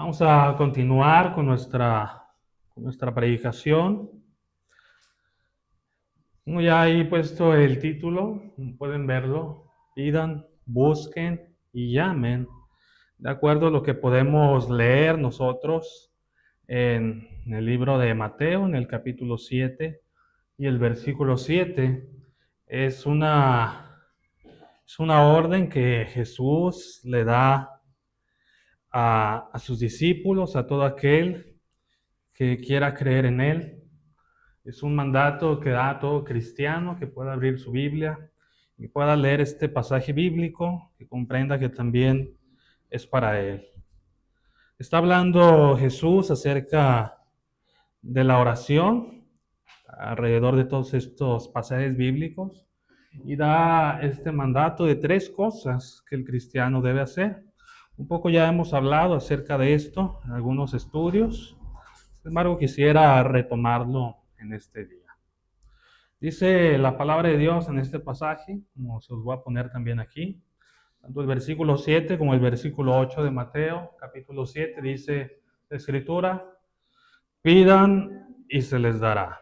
Vamos a continuar con nuestra predicación. Como ya ahí puesto el título, pueden verlo. Pidan, busquen y llamen. De acuerdo a lo que podemos leer nosotros en el libro de Mateo, en el capítulo 7 y el versículo 7, es una orden que Jesús le da a sus discípulos, a todo aquel que quiera creer en Él. Es un mandato que da a todo cristiano que pueda abrir su Biblia y pueda leer este pasaje bíblico, que comprenda que también es para Él. Está hablando Jesús acerca de la oración alrededor de todos estos pasajes bíblicos y da este mandato de 3 cosas que el cristiano debe hacer. Un poco ya hemos hablado acerca de esto en algunos estudios. Sin embargo, quisiera retomarlo en este día. Dice la palabra de Dios en este pasaje, como se los voy a poner también aquí, tanto el versículo 7 como el versículo 8 de Mateo, capítulo 7, dice la Escritura: pidan y se les dará,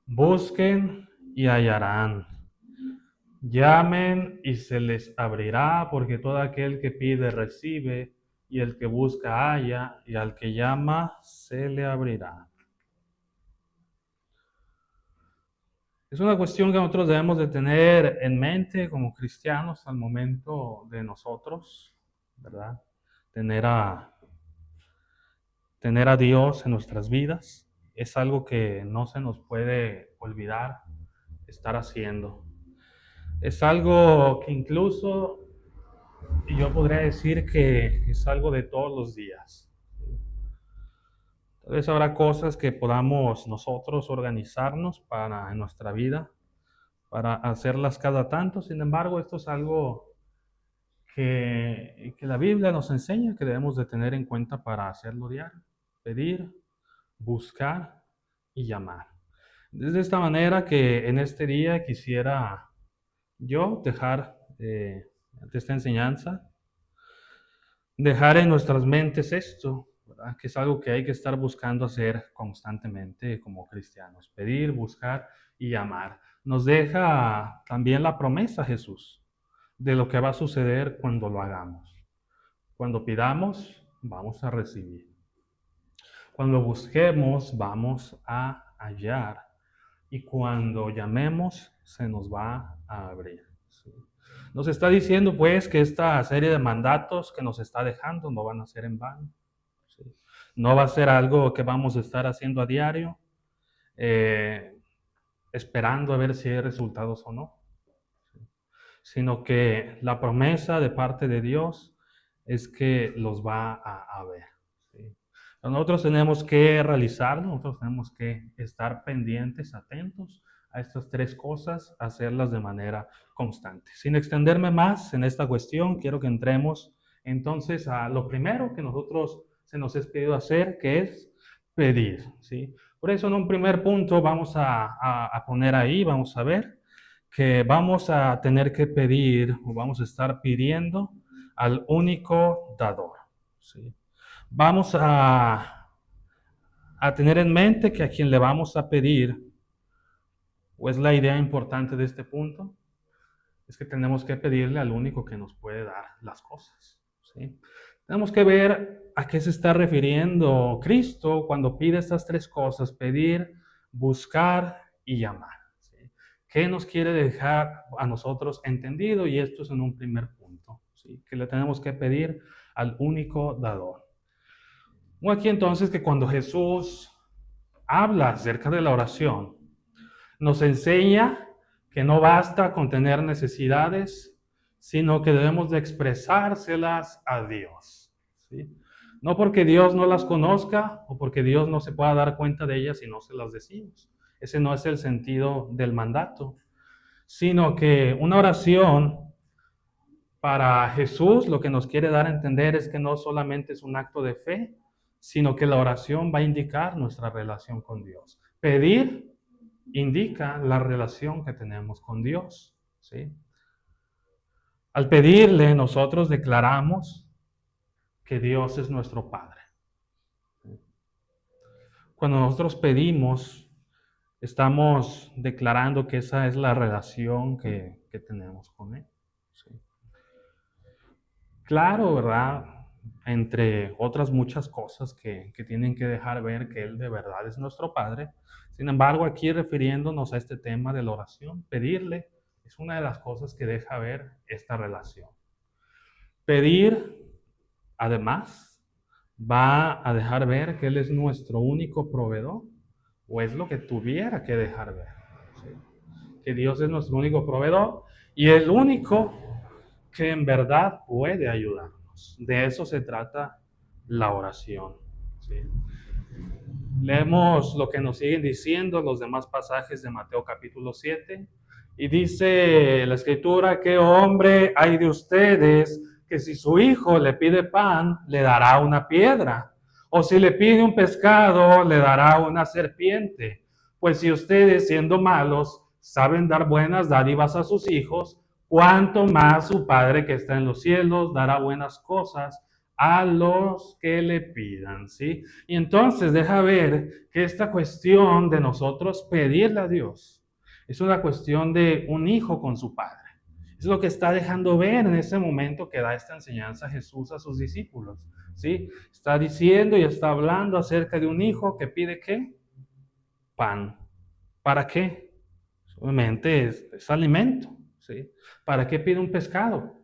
busquen y hallarán, llamen y se les abrirá, porque todo aquel que pide recibe, y el que busca halla, y al que llama se le abrirá. Es una cuestión que nosotros debemos de tener en mente como cristianos al momento de nosotros, ¿verdad? Tener a, tener a Dios en nuestras vidas es algo que no se nos puede olvidar estar haciendo. Es algo que incluso yo podría decir que es algo de todos los días. Tal vez habrá cosas que podamos nosotros organizarnos para en nuestra vida, para hacerlas cada tanto. Sin embargo, esto es algo que la Biblia nos enseña que debemos de tener en cuenta para hacerlo diario: pedir, buscar y llamar. De esta manera que en este día quisiera yo dejar esta enseñanza, dejar en nuestras mentes esto, ¿verdad? Que es algo que hay que estar buscando hacer constantemente como cristianos: pedir, buscar y llamar. Nos deja también la promesa Jesús de lo que va a suceder cuando lo hagamos. Cuando pidamos, vamos a recibir. Cuando busquemos, vamos a hallar. Y cuando llamemos, se nos va a abrir. ¿Sí? Nos está diciendo pues que esta serie de mandatos que nos está dejando no van a ser en vano. ¿Sí? No va a ser algo que vamos a estar haciendo a diario, esperando a ver si hay resultados o no. ¿Sí? Sino que la promesa de parte de Dios es que los va a ver. ¿Sí? Nosotros tenemos que realizarlo, nosotros tenemos que estar pendientes, atentos a estas 3 cosas, hacerlas de manera constante. Sin extenderme más en esta cuestión, quiero que entremos entonces a lo primero que nosotros se nos es pedido hacer, que es pedir. ¿Sí? Por eso en un primer punto vamos a poner ahí, vamos a ver que vamos a tener que pedir, o vamos a estar pidiendo al único dador. ¿Sí? Vamos a tener en mente que a quien le vamos a pedir, o es la idea importante de este punto, es que tenemos que pedirle al único que nos puede dar las cosas. ¿Sí? Tenemos que ver a qué se está refiriendo Cristo cuando pide estas 3 cosas: pedir, buscar y llamar. ¿Sí? ¿Qué nos quiere dejar a nosotros entendido? Y esto es en un primer punto, ¿sí? Que le tenemos que pedir al único dador. Aquí entonces que cuando Jesús habla acerca de la oración, nos enseña que no basta con tener necesidades, sino que debemos de expresárselas a Dios. ¿Sí? No porque Dios no las conozca o porque Dios no se pueda dar cuenta de ellas si no se las decimos. Ese no es el sentido del mandato, sino que una oración para Jesús lo que nos quiere dar a entender es que no solamente es un acto de fe, sino que la oración va a indicar nuestra relación con Dios. Pedir indica la relación que tenemos con Dios. ¿Sí? Al pedirle, nosotros declaramos que Dios es nuestro Padre. Cuando nosotros pedimos, estamos declarando que esa es la relación que tenemos con Él. ¿Sí? Claro, ¿verdad? Entre otras muchas cosas que tienen que dejar ver que Él de verdad es nuestro Padre. Sin embargo, aquí refiriéndonos a este tema de la oración, pedirle es una de las cosas que deja ver esta relación. Pedir, además, va a dejar ver que Él es nuestro único proveedor, o es lo que tuviera que dejar ver. ¿Sí? Que Dios es nuestro único proveedor y el único que en verdad puede ayudarnos. De eso se trata la oración. ¿Sí? Leemos lo que nos siguen diciendo los demás pasajes de Mateo capítulo 7 y dice la escritura: ¿qué hombre hay de ustedes que si su hijo le pide pan, le dará una piedra? O si le pide un pescado, le dará una serpiente. Pues si ustedes, siendo malos, saben dar buenas dádivas a sus hijos, cuánto más su Padre que está en los cielos dará buenas cosas a los que le pidan, ¿sí? Y entonces deja ver que esta cuestión de nosotros pedirle a Dios es una cuestión de un hijo con su padre. Es lo que está dejando ver en ese momento que da esta enseñanza Jesús a sus discípulos, ¿sí? Está diciendo y está hablando acerca de un hijo que pide ¿qué? Pan. ¿Para qué? Obviamente es alimento, ¿sí? ¿Para qué pide un pescado?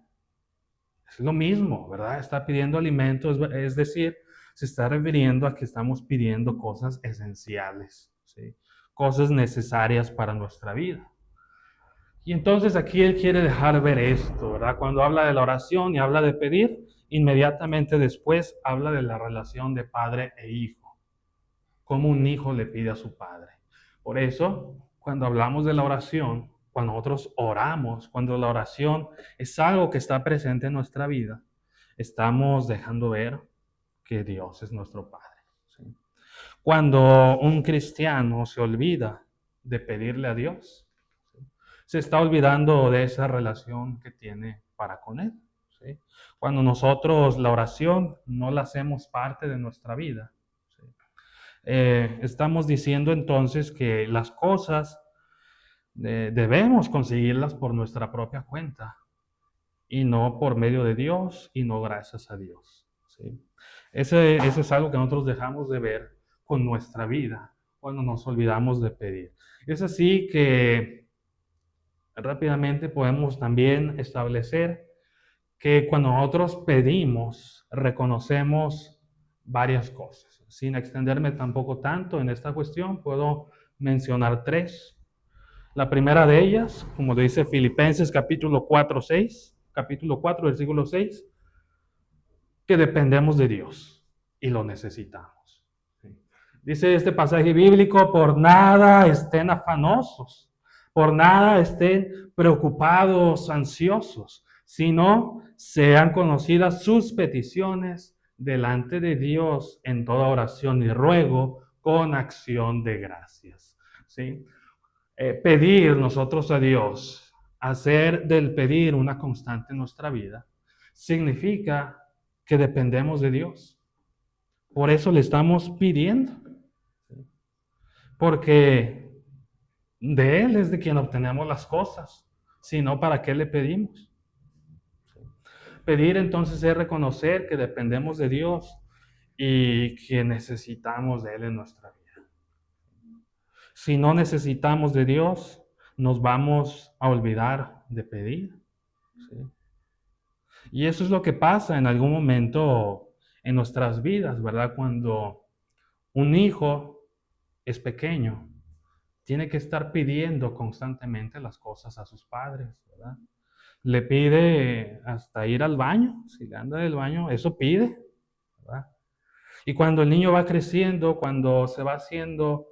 Es lo mismo, ¿verdad? Está pidiendo alimentos, es decir, se está refiriendo a que estamos pidiendo cosas esenciales, ¿sí? Cosas necesarias para nuestra vida. Y entonces aquí él quiere dejar ver esto, ¿verdad? Cuando habla de la oración y habla de pedir, inmediatamente después habla de la relación de padre e hijo. Cómo un hijo le pide a su padre. Por eso, cuando hablamos de la oración, cuando nosotros oramos, cuando la oración es algo que está presente en nuestra vida, estamos dejando ver que Dios es nuestro Padre. ¿Sí? Cuando un cristiano se olvida de pedirle a Dios, ¿sí? Se está olvidando de esa relación que tiene para con Él. ¿Sí? Cuando nosotros la oración no la hacemos parte de nuestra vida, ¿sí? Estamos diciendo entonces que las cosas debemos conseguirlas por nuestra propia cuenta y no por medio de Dios y no gracias a Dios. ¿Sí? Eso es algo que nosotros dejamos de ver con nuestra vida cuando nos olvidamos de pedir. Es así que rápidamente podemos también establecer que cuando nosotros pedimos, reconocemos varias cosas. Sin extenderme tampoco tanto en esta cuestión, puedo mencionar tres. La primera de ellas, como dice Filipenses capítulo 4, capítulo 4, versículo 6, que dependemos de Dios y lo necesitamos. ¿Sí? Dice este pasaje bíblico: por nada estén afanosos, por nada estén preocupados, ansiosos, sino sean conocidas sus peticiones delante de Dios en toda oración y ruego con acción de gracias. ¿Sí? Pedir nosotros a Dios, hacer del pedir una constante en nuestra vida, significa que dependemos de Dios. Por eso le estamos pidiendo. ¿Sí? Porque de Él es de quien obtenemos las cosas. Si no, ¿para qué le pedimos? ¿Sí? Pedir entonces es reconocer que dependemos de Dios y que necesitamos de Él en nuestra vida. Si no necesitamos de Dios, nos vamos a olvidar de pedir. ¿Sí? Y eso es lo que pasa en algún momento en nuestras vidas, ¿verdad? Cuando un hijo es pequeño, tiene que estar pidiendo constantemente las cosas a sus padres, ¿verdad? Le pide hasta ir al baño, si le anda del baño, eso pide, ¿verdad? Y cuando el niño va creciendo, cuando se va haciendo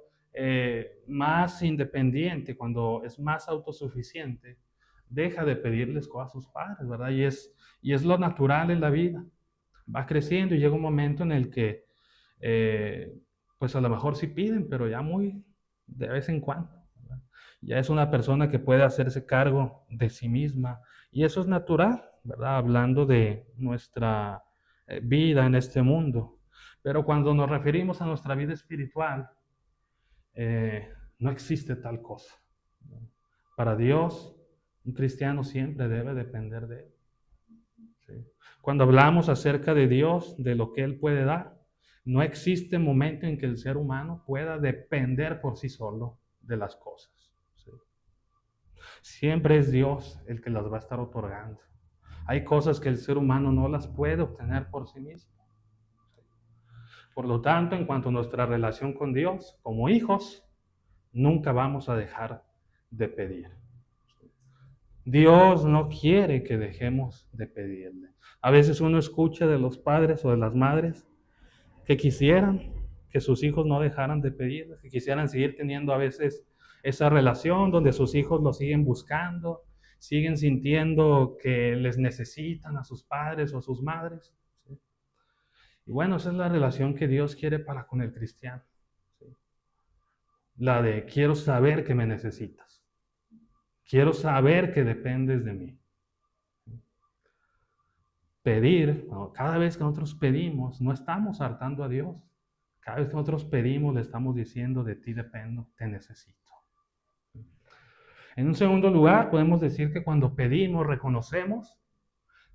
más independiente, cuando es más autosuficiente, deja de pedirles cosas a sus padres, ¿verdad? Y es lo natural en la vida. Va creciendo y llega un momento en el que, pues a lo mejor sí piden, pero ya muy de vez en cuando, ¿verdad? Ya es una persona que puede hacerse cargo de sí misma y eso es natural, ¿verdad? Hablando de nuestra vida en este mundo. Pero cuando nos referimos a nuestra vida espiritual, no existe tal cosa. Para Dios, un cristiano siempre debe depender de Él. ¿Sí? Cuando hablamos acerca de Dios, de lo que Él puede dar, no existe momento en que el ser humano pueda depender por sí solo de las cosas. ¿Sí? Siempre es Dios el que las va a estar otorgando. Hay cosas que el ser humano no las puede obtener por sí mismo. Por lo tanto, en cuanto a nuestra relación con Dios, como hijos, nunca vamos a dejar de pedir. Dios no quiere que dejemos de pedirle. A veces uno escucha de los padres o de las madres que quisieran que sus hijos no dejaran de pedir, que quisieran seguir teniendo a veces esa relación donde sus hijos lo siguen buscando, siguen sintiendo que les necesitan a sus padres o a sus madres. ¿Sí? Y bueno, esa es la relación que Dios quiere para con el cristiano. ¿Sí? La de quiero saber que me necesitas. Quiero saber que dependes de mí. Pedir, cada vez que nosotros pedimos, no estamos hartando a Dios. Cada vez que nosotros pedimos, le estamos diciendo, de ti dependo, te necesito. En un segundo lugar, podemos decir que cuando pedimos, reconocemos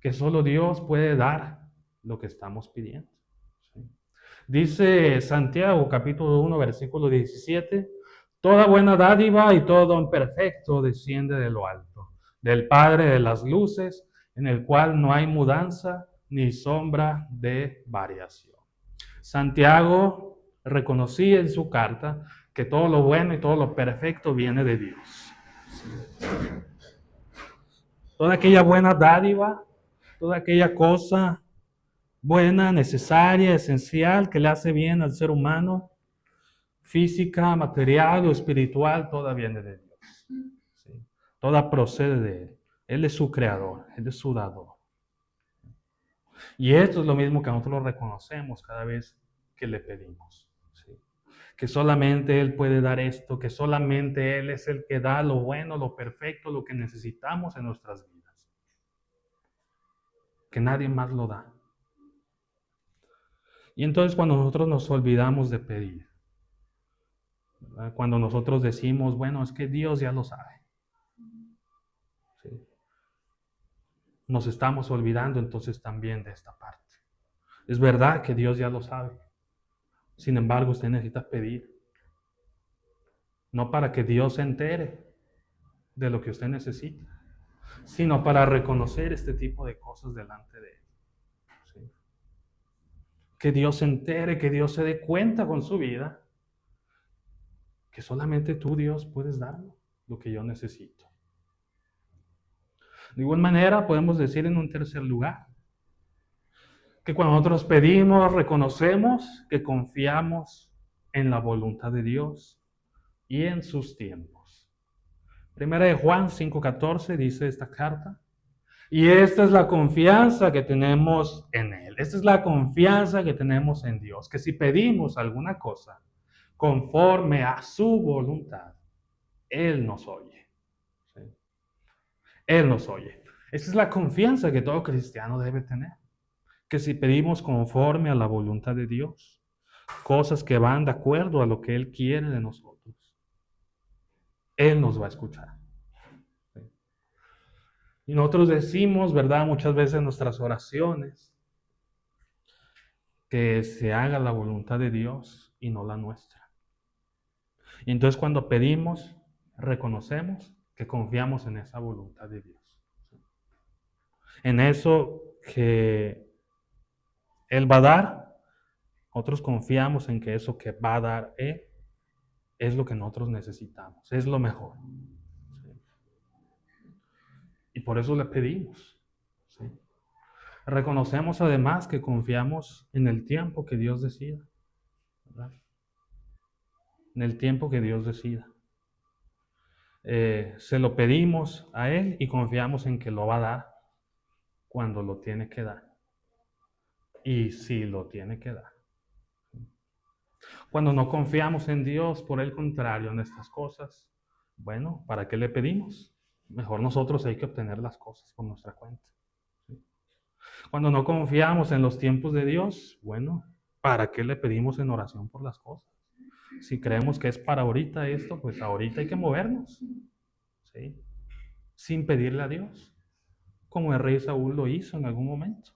que solo Dios puede dar lo que estamos pidiendo. ¿Sí? Dice Santiago, capítulo 1, versículo 17, toda buena dádiva y todo don perfecto desciende de lo alto, del Padre de las luces, en el cual no hay mudanza ni sombra de variación. Santiago reconocía en su carta que todo lo bueno y todo lo perfecto viene de Dios. Toda aquella buena dádiva, toda aquella cosa buena, necesaria, esencial, que le hace bien al ser humano, física, material o espiritual, toda viene de Dios. ¿Sí? Toda procede de Él. Él es su creador, Él es su dador. Y esto es lo mismo que nosotros reconocemos cada vez que le pedimos. ¿Sí? Que solamente Él puede dar esto, que solamente Él es el que da lo bueno, lo perfecto, lo que necesitamos en nuestras vidas. Que nadie más lo da. Y entonces cuando nosotros nos olvidamos de pedir, ¿verdad? Cuando nosotros decimos, bueno, es que Dios ya lo sabe. ¿Sí? Nos estamos olvidando entonces también de esta parte. Es verdad que Dios ya lo sabe. Sin embargo, usted necesita pedir. No para que Dios se entere de lo que usted necesita, sino para reconocer este tipo de cosas delante de Él. ¿Sí? Que Dios se entere, que Dios se dé cuenta con su vida, que solamente tú, Dios, puedes darme lo que yo necesito. De igual manera, podemos decir en un tercer lugar, que cuando nosotros pedimos, reconocemos que confiamos en la voluntad de Dios y en sus tiempos. Primera de Juan 5:14 dice esta carta, y esta es la confianza que tenemos en Él. Esta es la confianza que tenemos en Dios, que si pedimos alguna cosa conforme a su voluntad, Él nos oye. ¿Sí? Él nos oye. Esta es la confianza que todo cristiano debe tener. Que si pedimos conforme a la voluntad de Dios, cosas que van de acuerdo a lo que Él quiere de nosotros, Él nos va a escuchar. ¿Sí? Y nosotros decimos, ¿verdad? Muchas veces en nuestras oraciones, que se haga la voluntad de Dios y no la nuestra. Y entonces cuando pedimos, reconocemos que confiamos en esa voluntad de Dios. En eso que Él va a dar, nosotros confiamos en que eso que va a dar Él es lo que nosotros necesitamos, es lo mejor. ¿Sí? Y por eso le pedimos. ¿Sí? Reconocemos además que confiamos en el tiempo que Dios decida, ¿verdad? En el tiempo que Dios decida. Se lo pedimos a Él y confiamos en que lo va a dar cuando lo tiene que dar. Y si lo tiene que dar. Cuando no confiamos en Dios, por el contrario, en estas cosas, bueno, ¿para qué le pedimos? Mejor nosotros hay que obtener las cosas por nuestra cuenta. ¿Sí? Cuando no confiamos en los tiempos de Dios, bueno, ¿para qué le pedimos en oración por las cosas? Si creemos que es para ahorita esto, pues ahorita hay que movernos, ¿sí? Sin pedirle a Dios, como el rey Saúl lo hizo en algún momento.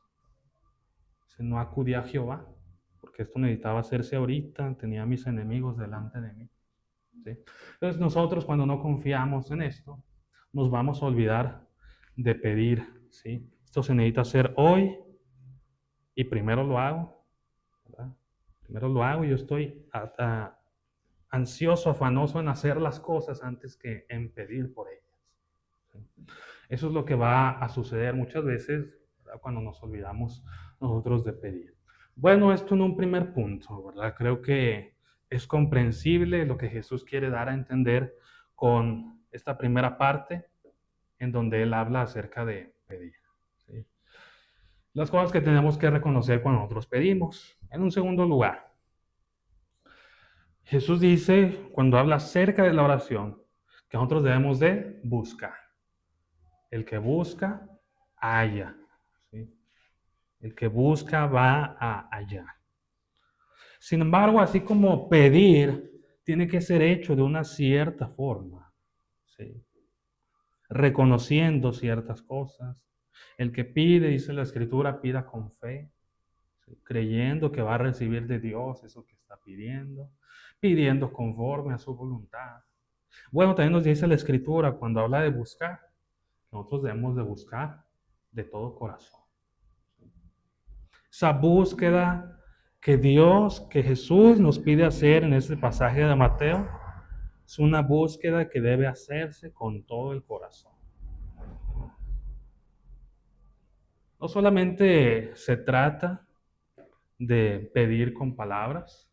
No acudí a Jehová, porque esto necesitaba hacerse ahorita, tenía a mis enemigos delante de mí, ¿sí? Entonces nosotros cuando no confiamos en esto, nos vamos a olvidar de pedir, ¿sí? Esto se necesita hacer hoy y primero lo hago, ¿verdad? Primero lo hago y yo estoy ansioso, afanoso en hacer las cosas antes que en pedir por ellas, ¿sí? Eso es lo que va a suceder muchas veces, ¿verdad? Cuando nos olvidamos nosotros de pedir. Bueno, esto en un primer punto, ¿verdad? Creo que es comprensible lo que Jesús quiere dar a entender con esta primera parte en donde Él habla acerca de pedir, ¿sí? Las cosas que tenemos que reconocer cuando nosotros pedimos. En un segundo lugar, Jesús dice, cuando habla acerca de la oración, que nosotros debemos de buscar. El que busca, halla, ¿sí? El que busca va a hallar. Sin embargo, así como pedir tiene que ser hecho de una cierta forma, ¿sí? Reconociendo ciertas cosas. El que pide, dice la Escritura, pida con fe, ¿sí? Creyendo que va a recibir de Dios eso que está pidiendo, pidiendo conforme a su voluntad. Bueno, también nos dice la Escritura cuando habla de buscar, nosotros debemos de buscar de todo corazón. Esa búsqueda que Dios, que Jesús nos pide hacer en este pasaje de Mateo, es una búsqueda que debe hacerse con todo el corazón. No solamente se trata de pedir con palabras,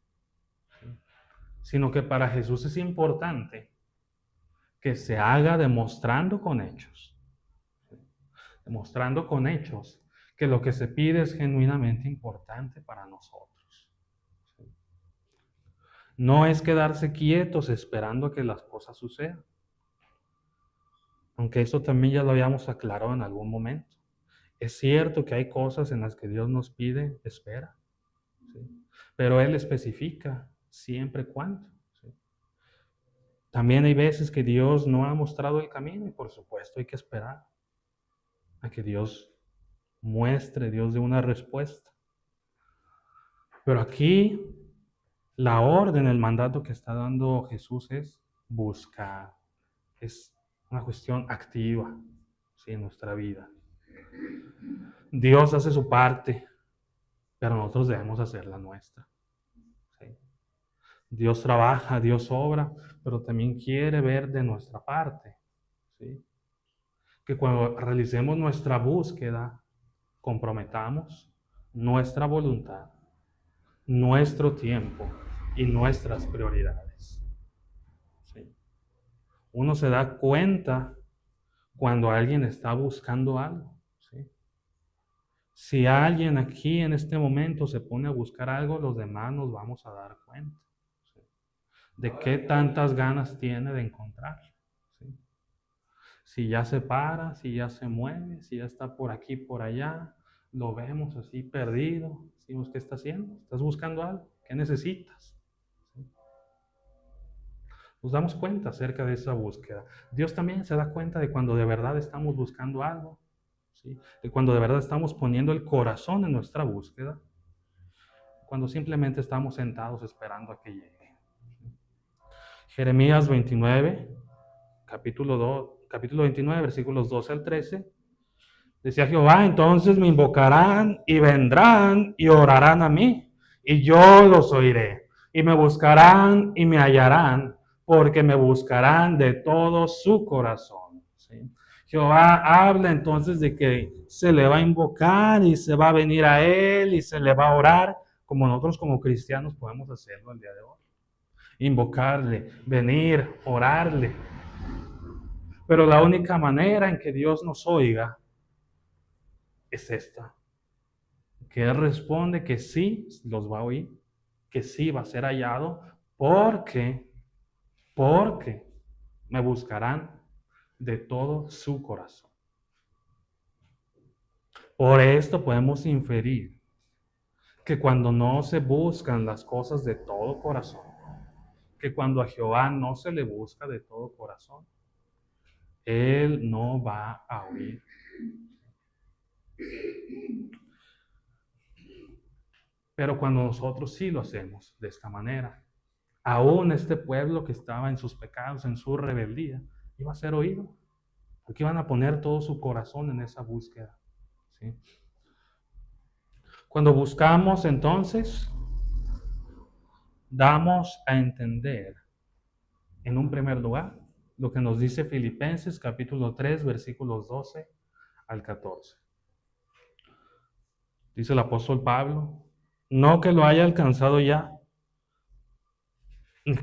sino que para Jesús es importante que se haga demostrando con hechos. Demostrando con hechos que lo que se pide es genuinamente importante para nosotros. No es quedarse quietos esperando a que las cosas sucedan. Aunque eso también ya lo habíamos aclarado en algún momento. Es cierto que hay cosas en las que Dios nos pide espera, ¿sí? Pero Él especifica siempre cuánto, ¿sí? También hay veces que Dios no ha mostrado el camino y por supuesto hay que esperar a que Dios muestre, Dios dé una respuesta. Pero aquí la orden, el mandato que está dando Jesús es buscar, es una cuestión activa, ¿sí? En nuestra vida. Dios hace su parte, pero nosotros debemos hacer la nuestra, ¿sí? Dios trabaja, Dios obra, pero también quiere ver de nuestra parte, ¿sí? Que cuando realicemos nuestra búsqueda, comprometamos nuestra voluntad, nuestro tiempo y nuestras prioridades, ¿sí? Uno se da cuenta cuando alguien está buscando algo, ¿sí? Si alguien aquí en este momento se pone a buscar algo, los demás nos vamos a dar cuenta, ¿sí? De qué tantas ganas tiene de encontrar, ¿sí? Si ya se para, si ya se mueve, si ya está por aquí, por allá, lo vemos así perdido, decimos, ¿qué está haciendo? ¿Estás buscando algo? ¿Qué necesitas? ¿Sí? Nos damos cuenta acerca de esa búsqueda. Dios también se da cuenta de cuando de verdad estamos buscando algo, ¿sí? De cuando de verdad estamos poniendo el corazón en nuestra búsqueda, cuando simplemente estamos sentados esperando a que llegue. Jeremías 29, capítulo 29, versículos 12 al 13, decía Jehová, entonces me invocarán y vendrán y orarán a mí, y yo los oiré, y me buscarán y me hallarán, porque me buscarán de todo su corazón, ¿sí? Jehová habla entonces de que se le va a invocar y se va a venir a él y se le va a orar, como nosotros como cristianos podemos hacerlo el día de hoy. Invocarle, venir, orarle. Pero la única manera en que Dios nos oiga es esta, que Él responde que sí los va a oír, que sí va a ser hallado, porque me buscarán de todo su corazón. Por esto podemos inferir que cuando no se buscan las cosas de todo corazón, que cuando a Jehová no se le busca de todo corazón, Él no va a oír. Pero cuando nosotros sí lo hacemos de esta manera, aún este pueblo que estaba en sus pecados, en su rebeldía, iba a ser oído, porque iban a poner todo su corazón en esa búsqueda. ¿Sí? Cuando buscamos, entonces, damos a entender, en un primer lugar, lo que nos dice Filipenses capítulo 3, versículos 12 al 14. Dice el apóstol Pablo, no que lo haya alcanzado ya,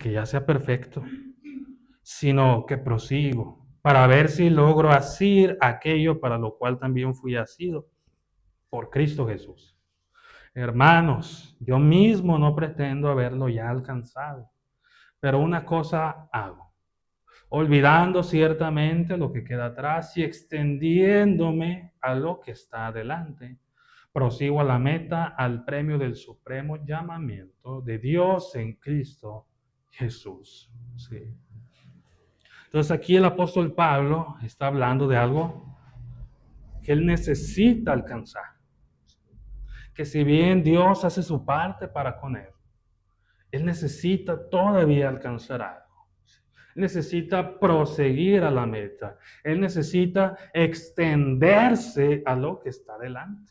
que ya sea perfecto, sino que prosigo para ver si logro asir aquello para lo cual también fui asido por Cristo Jesús. Hermanos, yo mismo no pretendo haberlo ya alcanzado, pero una cosa hago, olvidando ciertamente lo que queda atrás y extendiéndome a lo que está adelante, prosigo a la meta, al premio del supremo llamamiento de Dios en Cristo Jesús. Sí. Entonces aquí el apóstol Pablo está hablando de algo que él necesita alcanzar. Que si bien Dios hace su parte para con él necesita todavía alcanzar algo. Él necesita proseguir a la meta. Él necesita extenderse a lo que está delante.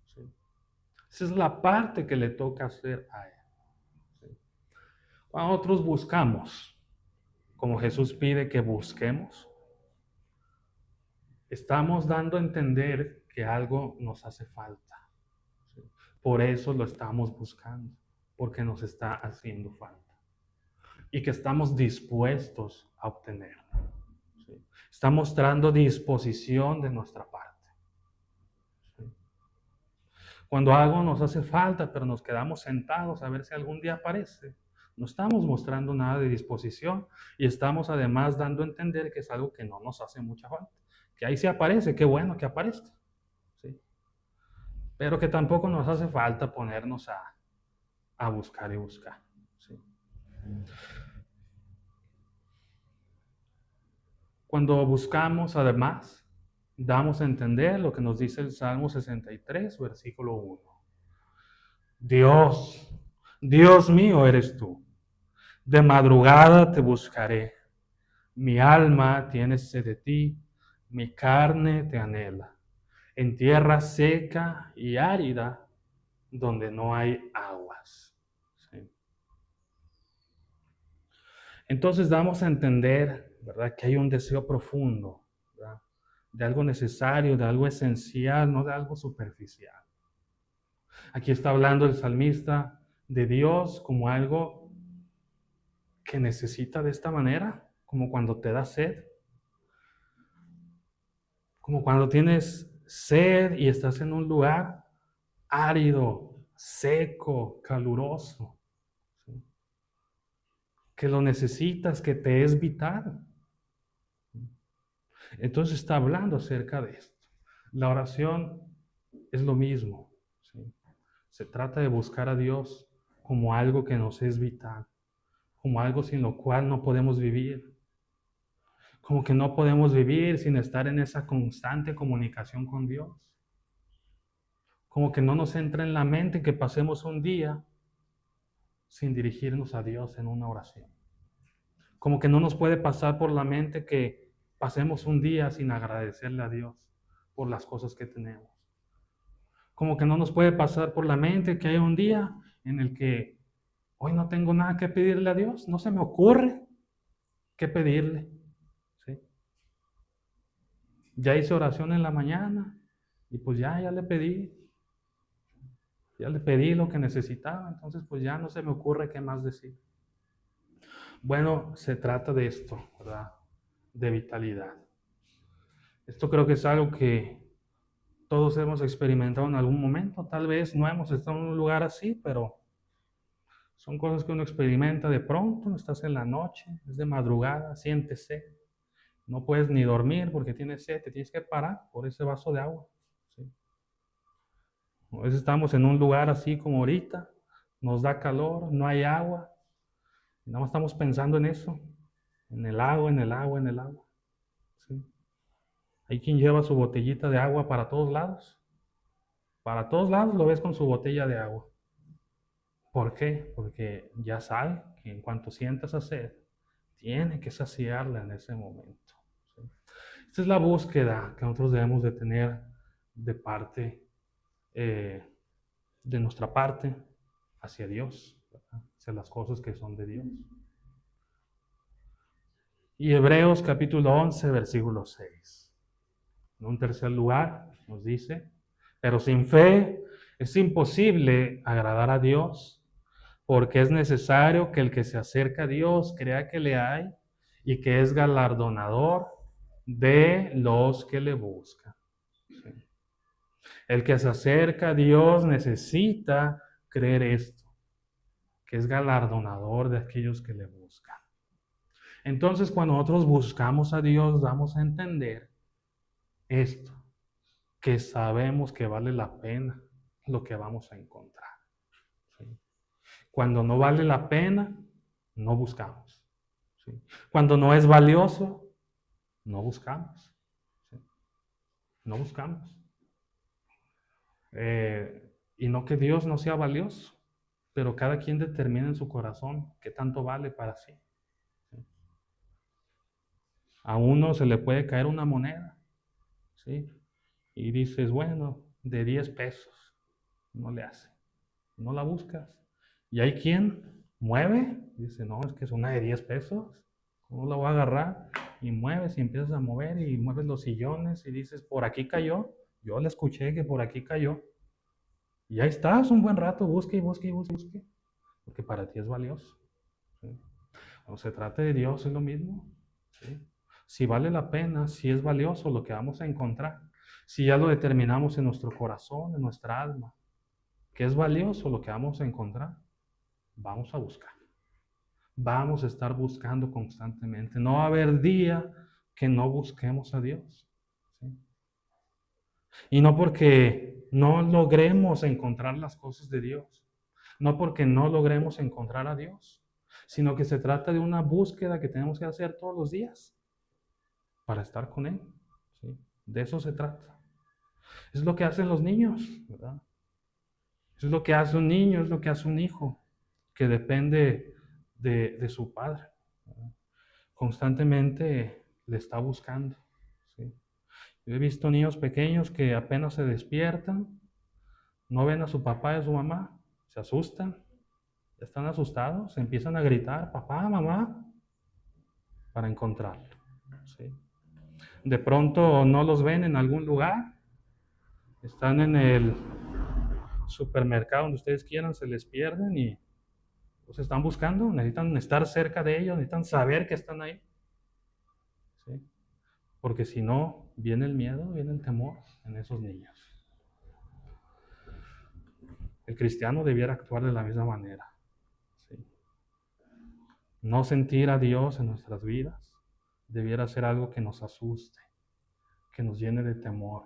¿Sí? Esa es la parte que le toca hacer a él. ¿Sí? Cuando nosotros buscamos, como Jesús pide que busquemos, estamos dando a entender que algo nos hace falta. ¿Sí? Por eso lo estamos buscando, porque nos está haciendo falta. Y que estamos dispuestos a obtenerlo. ¿Sí? Está mostrando disposición de nuestra parte. ¿Sí? Cuando algo nos hace falta, pero nos quedamos sentados a ver si algún día aparece, no estamos mostrando nada de disposición y estamos además dando a entender que es algo que no nos hace mucha falta. Que ahí sí aparece, qué bueno que aparezca. ¿Sí? Pero que tampoco nos hace falta ponernos a buscar y buscar. ¿Sí? Cuando buscamos, además, damos a entender lo que nos dice el Salmo 63, versículo 1. Dios, Dios mío eres tú. De madrugada te buscaré. Mi alma tiene sed de ti, mi carne te anhela. En tierra seca y árida, donde no hay aguas. ¿Sí? Entonces damos a entender, ¿verdad?, que hay un deseo profundo, ¿verdad?, de algo necesario, de algo esencial, no de algo superficial. Aquí está hablando el salmista de Dios como algo que necesita de esta manera, como cuando te da sed, como cuando tienes sed y estás en un lugar árido, seco, caluroso, ¿sí?, que lo necesitas, que te es vital. Entonces está hablando acerca de esto. La oración es lo mismo, ¿sí? Se trata de buscar a Dios como algo que nos es vital, como algo sin lo cual no podemos vivir. Como que no podemos vivir sin estar en esa constante comunicación con Dios. Como que no nos entra en la mente que pasemos un día sin dirigirnos a Dios en una oración. Como que no nos puede pasar por la mente que pasemos un día sin agradecerle a Dios por las cosas que tenemos. Como que no nos puede pasar por la mente que hay un día en el que hoy no tengo nada que pedirle a Dios, no se me ocurre qué pedirle. ¿Sí? Ya hice oración en la mañana y pues ya le pedí. Ya le pedí lo que necesitaba, entonces pues ya no se me ocurre qué más decir. Bueno, se trata de esto, ¿verdad? De vitalidad. Esto creo que es algo que todos hemos experimentado en algún momento. Tal vez no hemos estado en un lugar así, pero son cosas que uno experimenta de pronto. Estás en la noche, es de madrugada, sientes sed. No puedes ni dormir porque tienes sed, te tienes que parar por ese vaso de agua. ¿Sí? A veces estamos en un lugar así como ahorita, nos da calor, no hay agua, y nada más estamos pensando en eso, en el agua, en el agua, en el agua. ¿Sí? Hay quien lleva su botellita de agua para todos lados. Para todos lados lo ves con su botella de agua. ¿Por qué? Porque ya sabe que en cuanto sienta esa sed, tiene que saciarla en ese momento. ¿Sí? Esta es la búsqueda que nosotros debemos de tener de parte, eh, de nuestra parte, hacia Dios, ¿verdad? Hacia las cosas que son de Dios. Y Hebreos capítulo 11, versículo 6. En un tercer lugar nos dice, pero sin fe es imposible agradar a Dios, porque es necesario que el que se acerca a Dios crea que le hay y que es galardonador de los que le buscan. Sí. El que se acerca a Dios necesita creer esto, que es galardonador de aquellos que le buscan. Entonces, cuando nosotros buscamos a Dios, damos a entender esto, que sabemos que vale la pena lo que vamos a encontrar. ¿Sí? Cuando no vale la pena, no buscamos. ¿Sí? Cuando no es valioso, no buscamos. ¿Sí? No buscamos. Y no que Dios no sea valioso, pero cada quien determina en su corazón qué tanto vale para sí. ¿Sí? A uno se le puede caer una moneda, ¿sí? Y dices, bueno, de 10 pesos, no le hace, no la buscas. Y hay quien mueve, dice, no, es que es una de 10 pesos, ¿cómo la voy a agarrar? Y mueves y empiezas a mover y mueves los sillones y dices, por aquí cayó, yo le escuché que por aquí cayó. Y ahí estás un buen rato, busque y busque y busque, busque, porque para ti es valioso. ¿Sí? Cuando se trata de Dios es lo mismo. ¿Sí? Si vale la pena, si es valioso lo que vamos a encontrar, si ya lo determinamos en nuestro corazón, en nuestra alma, que es valioso lo que vamos a encontrar, vamos a buscar. Vamos a estar buscando constantemente. No va a haber día que no busquemos a Dios. ¿Sí? Y no porque no logremos encontrar las cosas de Dios, no porque no logremos encontrar a Dios, sino que se trata de una búsqueda que tenemos que hacer todos los días para estar con Él. ¿Sí? De eso se trata. Es lo que hacen los niños, ¿verdad? Es lo que hace un niño, es lo que hace un hijo, que depende de su padre, ¿verdad? Constantemente le está buscando. ¿Sí? Yo he visto niños pequeños que apenas se despiertan, no ven a su papá y a su mamá, se asustan, están asustados, empiezan a gritar, papá, mamá, para encontrarlo. ¿Sí? De pronto no los ven en algún lugar, están en el supermercado donde ustedes quieran, se les pierden y los están buscando, necesitan estar cerca de ellos, necesitan saber que están ahí. ¿Sí? Porque si no, viene el miedo, viene el temor en esos niños. El cristiano debiera actuar de la misma manera. ¿Sí? No sentir a Dios en nuestras vidas debiera ser algo que nos asuste, que nos llene de temor.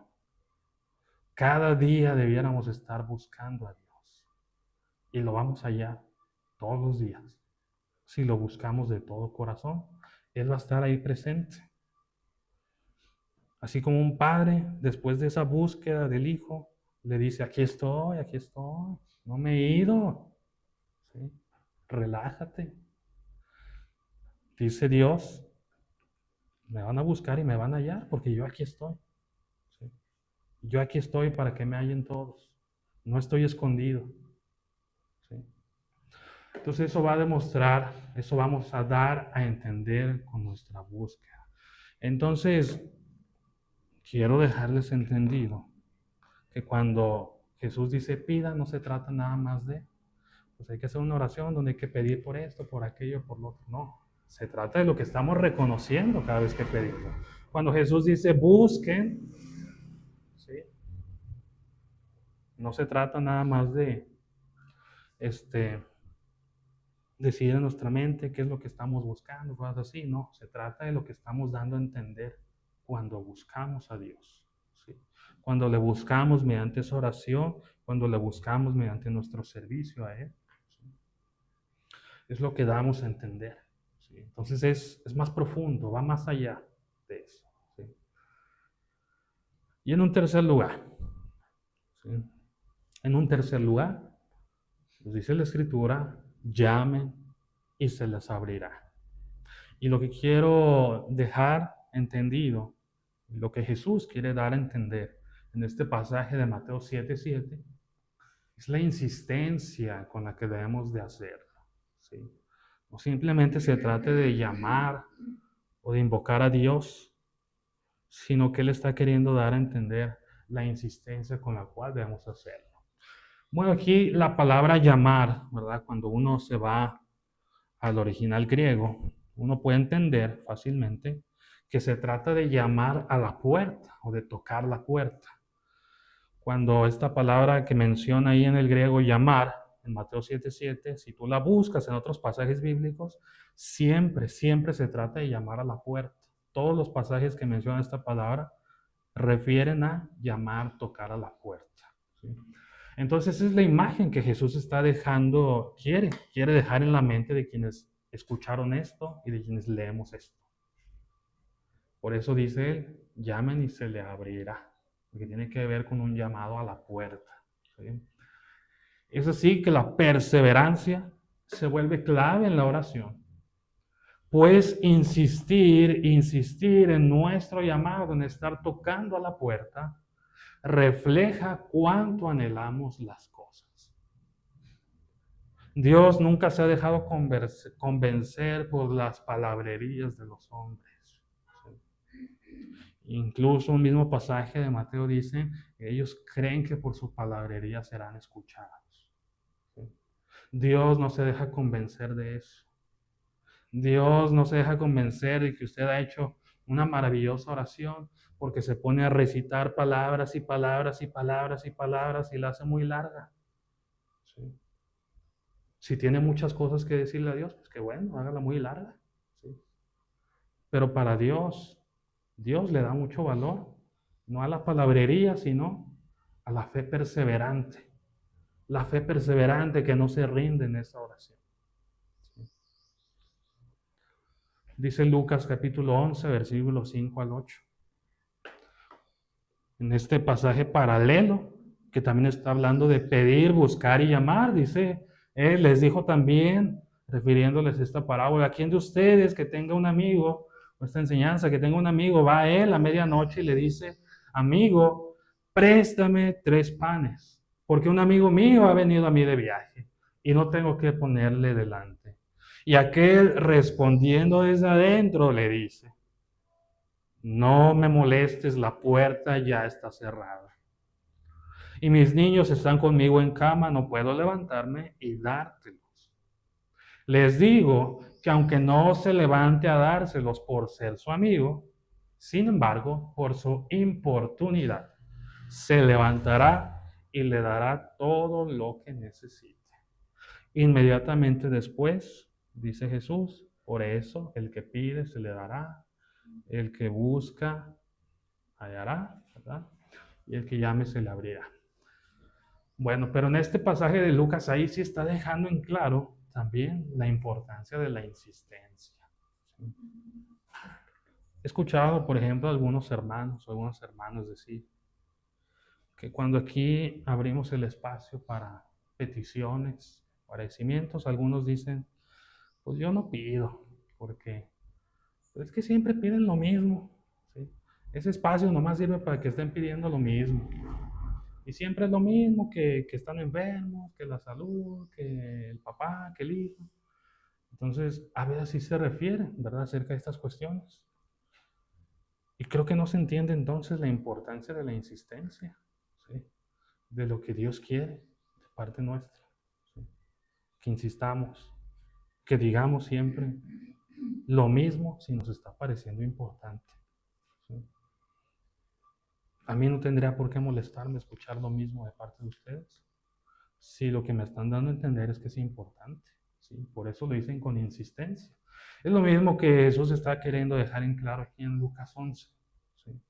Cada día debiéramos estar buscando a Dios. Y lo vamos allá todos los días. Si lo buscamos de todo corazón, Él va a estar ahí presente. Así como un padre, después de esa búsqueda del hijo, le dice, aquí estoy, no me he ido. ¿Sí? Relájate. Dice Dios, me van a buscar y me van a hallar porque yo aquí estoy. ¿Sí? Yo aquí estoy para que me hallen todos. No estoy escondido. ¿Sí? Entonces eso va a demostrar, eso vamos a dar a entender con nuestra búsqueda. Entonces, quiero dejarles entendido que cuando Jesús dice pida, no se trata nada más de, pues hay que hacer una oración donde hay que pedir por esto, por aquello, por lo otro. No, se trata de lo que estamos reconociendo cada vez que pedimos. Cuando Jesús dice busquen, ¿sí? No se trata nada más de decidir en nuestra mente qué es lo que estamos buscando, cosas así. No, se trata de lo que estamos dando a entender cuando buscamos a Dios. ¿sí? Cuando le buscamos mediante esa oración, cuando le buscamos mediante nuestro servicio a Él. ¿Sí? Es lo que damos a entender. ¿Sí? Entonces es más profundo, va más allá de eso. ¿Sí? Y en un tercer lugar, ¿sí? En un tercer lugar, nos dice la Escritura, llamen y se les abrirá. Y lo que quiero dejar entendido, lo que Jesús quiere dar a entender en este pasaje de Mateo 7:7, es la insistencia con la que debemos de hacerlo. ¿Sí? No simplemente se trata de llamar o de invocar a Dios, sino que Él está queriendo dar a entender la insistencia con la cual debemos hacerlo. Bueno, aquí la palabra llamar, ¿verdad? Cuando uno se va al original griego, uno puede entender fácilmente que se trata de llamar a la puerta o de tocar la puerta. Cuando esta palabra que menciona ahí en el griego llamar, en Mateo 7:7, si tú la buscas en otros pasajes bíblicos, siempre se trata de llamar a la puerta. Todos los pasajes que mencionan esta palabra refieren a llamar, tocar a la puerta. ¿Sí? Entonces esa es la imagen que Jesús está dejando, quiere dejar en la mente de quienes escucharon esto y de quienes leemos esto. Por eso dice él, llamen y se le abrirá, porque tiene que ver con un llamado a la puerta. ¿Sí? Es así que la perseverancia se vuelve clave en la oración. Pues insistir en nuestro llamado, en estar tocando a la puerta, refleja cuánto anhelamos las cosas. Dios nunca se ha dejado convencer por las palabrerías de los hombres. Incluso un mismo pasaje de Mateo dice que ellos creen que por su palabrería serán escuchados. Dios no se deja convencer de eso. Dios no se deja convencer de que usted ha hecho una maravillosa oración porque se pone a recitar palabras y palabras y palabras y palabras y la hace muy larga. ¿Sí? Si tiene muchas cosas que decirle a Dios, pues que bueno, hágala muy larga. ¿Sí? Pero para Dios, Dios le da mucho valor, no a la palabrería, sino a la fe perseverante. La fe perseverante que no se rinde en esa oración. ¿Sí? Dice Lucas capítulo 11, versículos 5 al 8. En este pasaje paralelo, que también está hablando de pedir, buscar y llamar, dice, él les dijo también, refiriéndoles esta parábola, ¿quién de ustedes que tenga un amigo, o esta enseñanza, que tenga un amigo, va a él a medianoche y le dice, amigo, préstame 3 panes, porque un amigo mío ha venido a mí de viaje y no tengo que ponerle delante? Y aquel respondiendo desde adentro le dice, no me molestes, la puerta ya está cerrada. Y mis niños están conmigo en cama, no puedo levantarme y dártelos. Les digo que aunque no se levante a dárselos por ser su amigo, sin embargo, por su importunidad, se levantará y le dará todo lo que necesite. Inmediatamente después, dice Jesús, por eso el que pide se le dará, el que busca hallará, ¿verdad? Y el que llame se le abrirá. Bueno, pero en este pasaje de Lucas ahí sí está dejando en claro también la importancia de la insistencia. ¿Sí? He escuchado, por ejemplo, a algunos hermanos decir que cuando aquí abrimos el espacio para peticiones, agradecimientos, algunos dicen, pues yo no pido, porque pues es que siempre piden lo mismo. ¿Sí? Ese espacio nomás sirve para que estén pidiendo lo mismo. Y siempre es lo mismo, que están enfermos, que la salud, que el papá, que el hijo. Entonces, a veces así se refiere, ¿verdad?, acerca de estas cuestiones. Y creo que no se entiende entonces la importancia de la insistencia, ¿sí?, de lo que Dios quiere de parte nuestra. ¿Sí? Que insistamos, que digamos siempre lo mismo si nos está pareciendo importante. ¿Sí? A mí no tendría por qué molestarme escuchar lo mismo de parte de ustedes, si lo que me están dando a entender es que es importante. ¿Sí? Por eso lo dicen con insistencia. Es lo mismo que Jesús está queriendo dejar en claro aquí en Lucas 11. ¿Sí?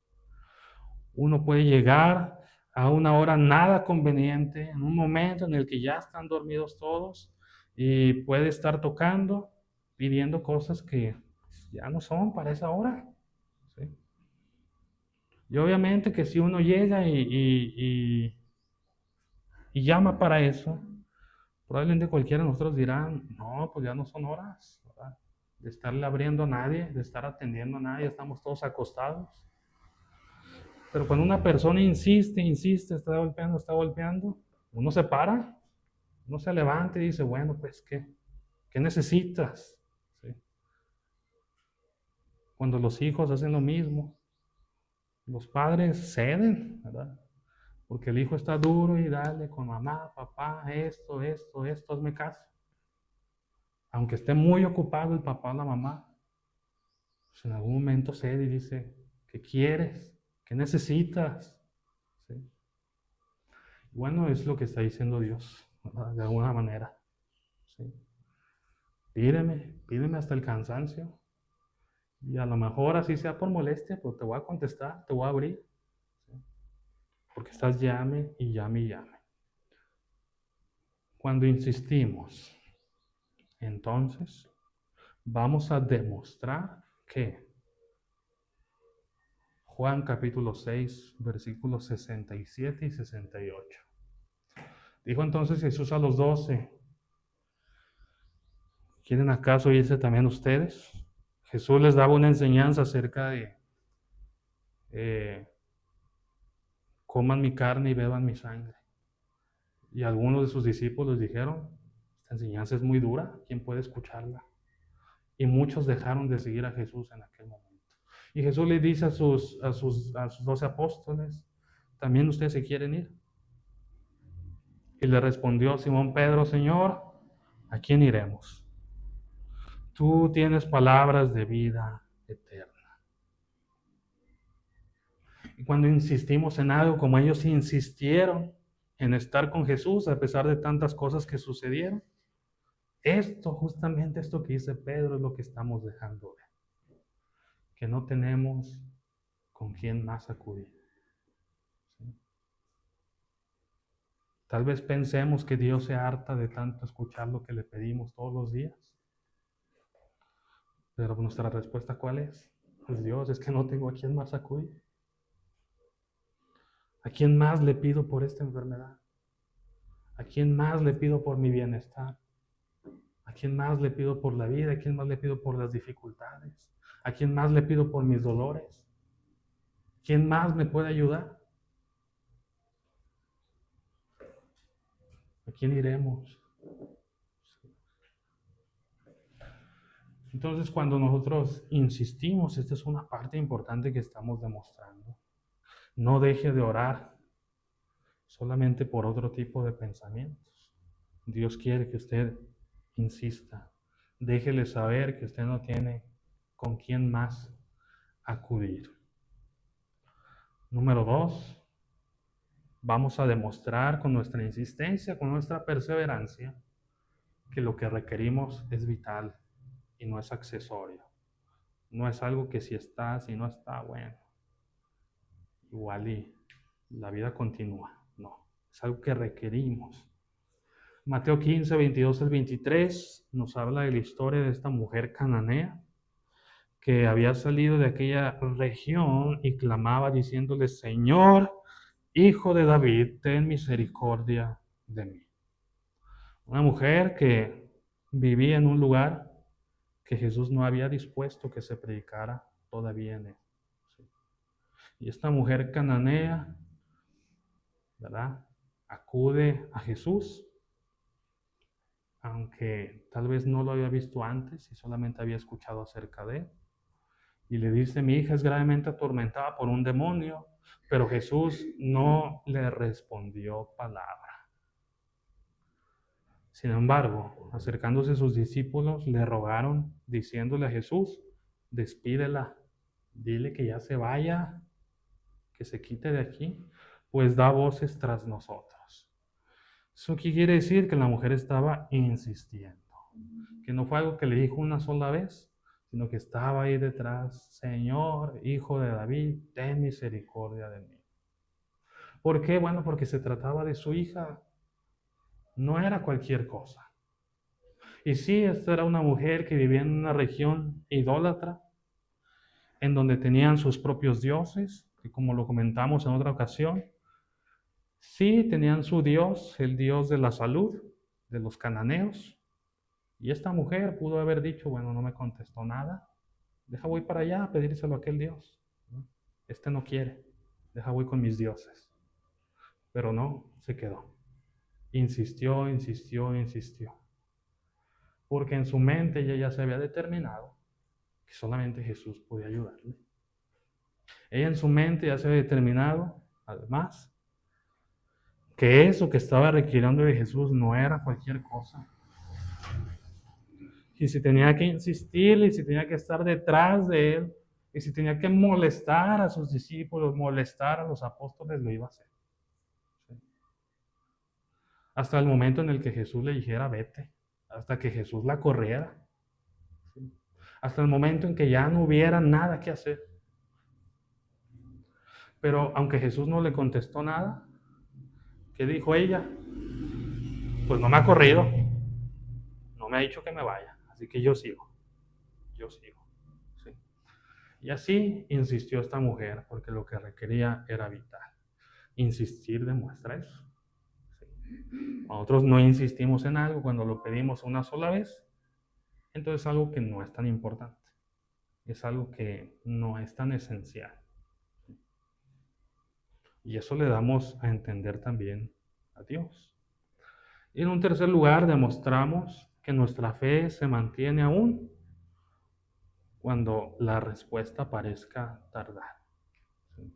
Uno puede llegar a una hora nada conveniente, en un momento en el que ya están dormidos todos, y puede estar tocando, pidiendo cosas que ya no son para esa hora. ¿Sí? Y obviamente que si uno llega y llama para eso, probablemente cualquiera de nosotros dirán, no, pues ya no son horas, ¿verdad? De estarle abriendo a nadie, de estar atendiendo a nadie, estamos todos acostados. Pero cuando una persona insiste, insiste, está golpeando, uno se para, uno se levanta y dice, bueno, pues, ¿qué necesitas? ¿Sí? Cuando los hijos hacen lo mismo, los padres ceden, ¿verdad? Porque el hijo está duro y dale con mamá, papá, esto, hazme caso. Aunque esté muy ocupado el papá o la mamá, pues en algún momento cede y dice, ¿qué quieres? ¿Qué necesitas? ¿Sí? Bueno, es lo que está diciendo Dios, ¿verdad? De alguna manera. ¿Sí? Pídeme hasta el cansancio. Y a lo mejor así sea por molestia, pues te voy a contestar, te voy a abrir. ¿Sí? Porque estás llame y llame y llame. Cuando insistimos, entonces vamos a demostrar que Juan capítulo 6, versículos 67 y 68. Dijo entonces Jesús a los 12, ¿quieren acaso irse también ustedes? Jesús les daba una enseñanza acerca de coman mi carne y beban mi sangre. Y algunos de sus discípulos dijeron, esta enseñanza es muy dura, ¿quién puede escucharla? Y muchos dejaron de seguir a Jesús en aquel momento. Y Jesús le dice a sus 12 apóstoles, ¿también ustedes se quieren ir? Y le respondió Simón Pedro, Señor, ¿a quién iremos? Tú tienes palabras de vida eterna. Y cuando insistimos en algo, como ellos insistieron en estar con Jesús a pesar de tantas cosas que sucedieron, justamente esto que dice Pedro es lo que estamos dejando ver. Que no tenemos con quién más acudir. ¿Sí? Tal vez pensemos que Dios se harta de tanto escuchar lo que le pedimos todos los días. Pero nuestra respuesta, ¿cuál es? Pues Dios, es que no tengo a quién más acudir. ¿A quién más le pido por esta enfermedad? ¿A quién más le pido por mi bienestar? ¿A quién más le pido por la vida? ¿A quién más le pido por las dificultades? ¿A quién más le pido por mis dolores? ¿Quién más me puede ayudar? ¿A quién iremos? Entonces, cuando nosotros insistimos, esta es una parte importante que estamos demostrando. No deje de orar solamente por otro tipo de pensamientos. Dios quiere que usted insista. Déjele saber que usted no tiene con quién más acudir. Número 2, vamos a demostrar con nuestra insistencia, con nuestra perseverancia, que lo que requerimos es vital y no es accesorio. No es algo que si está, si no está, bueno, igual y la vida continúa. No, es algo que requerimos. Mateo 15, 22 al 23 nos habla de la historia de esta mujer cananea que había salido de aquella región y clamaba diciéndole, Señor, Hijo de David, ten misericordia de mí. Una mujer que vivía en un lugar que Jesús no había dispuesto que se predicara todavía en él. Y esta mujer cananea, ¿verdad? Acude a Jesús, aunque tal vez no lo había visto antes y solamente había escuchado acerca de él. Y le dice, mi hija es gravemente atormentada por un demonio, pero Jesús no le respondió palabra. Sin embargo, acercándose sus discípulos, le rogaron, diciéndole a Jesús, despídela, dile que ya se vaya, que se quite de aquí, pues da voces tras nosotros. ¿Eso qué quiere decir? Que la mujer estaba insistiendo, que no fue algo que le dijo una sola vez, sino que estaba ahí detrás, Señor, Hijo de David, ten misericordia de mí. ¿Por qué? Bueno, porque se trataba de su hija, no era cualquier cosa. Y sí, esta era una mujer que vivía en una región idólatra, en donde tenían sus propios dioses, que como lo comentamos en otra ocasión, sí tenían su dios, el dios de la salud, de los cananeos. Y esta mujer pudo haber dicho, bueno, no me contestó nada, deja voy para allá a pedírselo a aquel dios. Este no quiere, deja voy con mis dioses. Pero no, se quedó. Insistió, insistió, insistió. Porque en su mente ella ya se había determinado que solamente Jesús podía ayudarle. Ella en su mente ya se había determinado, además, que eso que estaba requiriendo de Jesús no era cualquier cosa. Y si tenía que insistir, y si tenía que estar detrás de él, y si tenía que molestar a sus discípulos, molestar a los apóstoles, lo iba a hacer. ¿Sí? Hasta el momento en el que Jesús le dijera, vete, hasta que Jesús la corriera. ¿Sí? Hasta el momento en que ya no hubiera nada que hacer. Pero aunque Jesús no le contestó nada, ¿qué dijo ella? Pues no me ha corrido, no me ha dicho que me vaya, así que yo sigo, yo sigo. ¿Sí? Y así insistió esta mujer, porque lo que requería era vital. Insistir demuestra eso. ¿Sí? Nosotros no insistimos en algo cuando lo pedimos una sola vez, entonces es algo que no es tan importante, es algo que no es tan esencial. Y eso le damos a entender también a Dios. Y en un tercer lugar, demostramos que nuestra fe se mantiene aún cuando la respuesta parezca tardar. ¿Sí?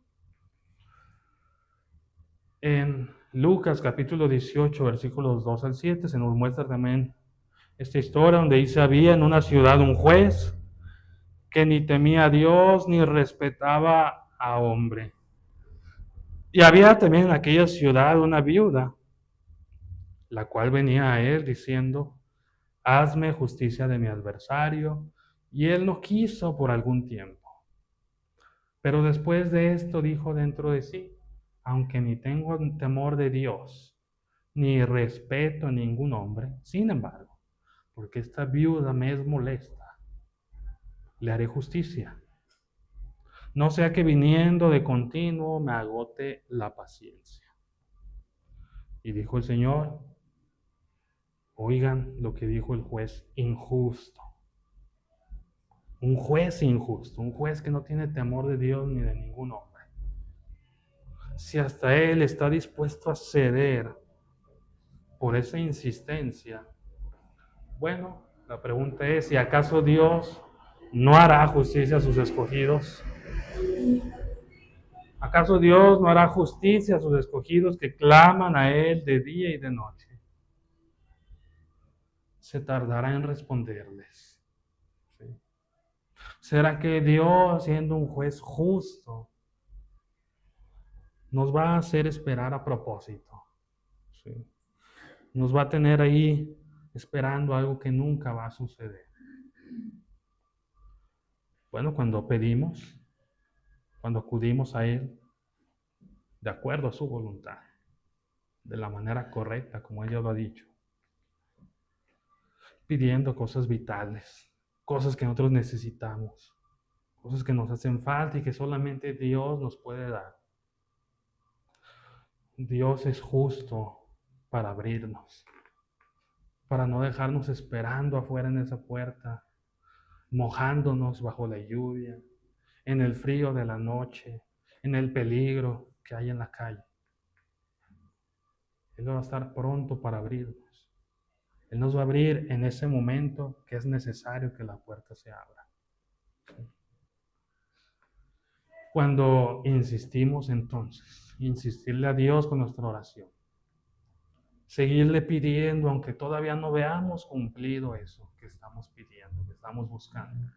En Lucas capítulo 18, versículos 2 al 7, se nos muestra también esta historia donde dice, había en una ciudad un juez que ni temía a Dios ni respetaba a hombre. Y había también en aquella ciudad una viuda, la cual venía a él diciendo, hazme justicia de mi adversario. Y él no quiso por algún tiempo. Pero después de esto dijo dentro de sí, aunque ni tengo temor de Dios, ni respeto a ningún hombre, sin embargo, porque esta viuda me es molesta, le haré justicia. No sea que viniendo de continuo me agote la paciencia. Y dijo el Señor, oigan lo que dijo el juez injusto. Un juez injusto, un juez que no tiene temor de Dios ni de ningún hombre. Si hasta él está dispuesto a ceder por esa insistencia, bueno, la pregunta es, ¿y acaso Dios no hará justicia a sus escogidos? ¿Acaso Dios no hará justicia a sus escogidos que claman a Él de día y de noche? Se tardará en responderles. ¿Sí? ¿Será que Dios, siendo un juez justo, nos va a hacer esperar a propósito? ¿Sí? Nos va a tener ahí esperando algo que nunca va a suceder. Bueno, cuando pedimos, cuando acudimos a Él, de acuerdo a su voluntad, de la manera correcta, como ella lo ha dicho, pidiendo cosas vitales, cosas que nosotros necesitamos, cosas que nos hacen falta y que solamente Dios nos puede dar. Dios es justo para abrirnos, para no dejarnos esperando afuera en esa puerta, mojándonos bajo la lluvia, en el frío de la noche, en el peligro que hay en la calle. Él va a estar pronto para abrirnos. Él nos va a abrir en ese momento que es necesario que la puerta se abra. Cuando insistimos entonces, insistirle a Dios con nuestra oración, seguirle pidiendo, aunque todavía no veamos cumplido eso que estamos pidiendo, que estamos buscando,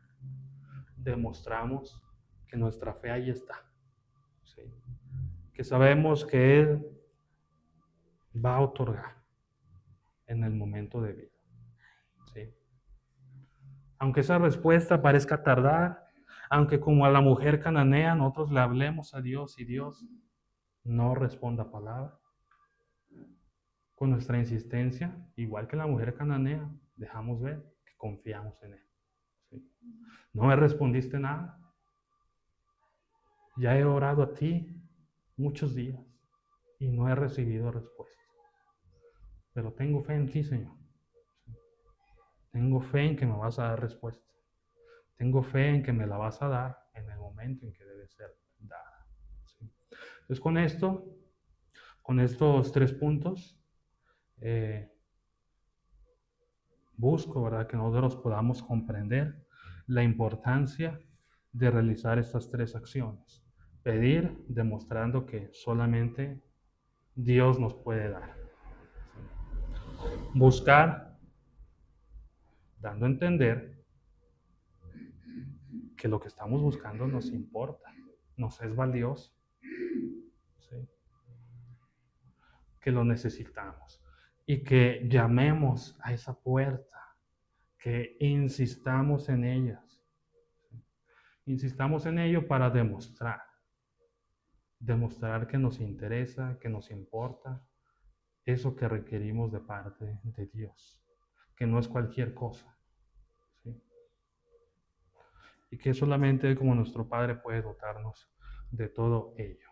demostramos que nuestra fe ahí está. ¿Sí? Que sabemos que Él va a otorgar en el momento debido. ¿Sí? Aunque esa respuesta parezca tardar, aunque como a la mujer cananea nosotros le hablemos a Dios y Dios no responda palabra. Con nuestra insistencia, igual que la mujer cananea, dejamos ver que confiamos en Él. ¿Sí? No me respondiste nada. Ya he orado a ti muchos días y no he recibido respuesta. Pero tengo fe en ti, Señor. Tengo fe en que me vas a dar respuesta. Tengo fe en que me la vas a dar en el momento en que debe ser dada. ¿Sí? Entonces, con estos 3 puntos, busco, ¿verdad?, que nosotros podamos comprender la importancia de realizar estas 3 acciones. Pedir, demostrando que solamente Dios nos puede dar. Buscar, dando a entender que lo que estamos buscando nos importa, nos es valioso, ¿sí? Que lo necesitamos y que llamemos a esa puerta, que insistamos en ellas. ¿Sí? Insistamos en ello para demostrar que nos interesa, que nos importa, eso que requerimos de parte de Dios, que no es cualquier cosa, ¿sí? Y que solamente como nuestro Padre puede dotarnos de todo ello.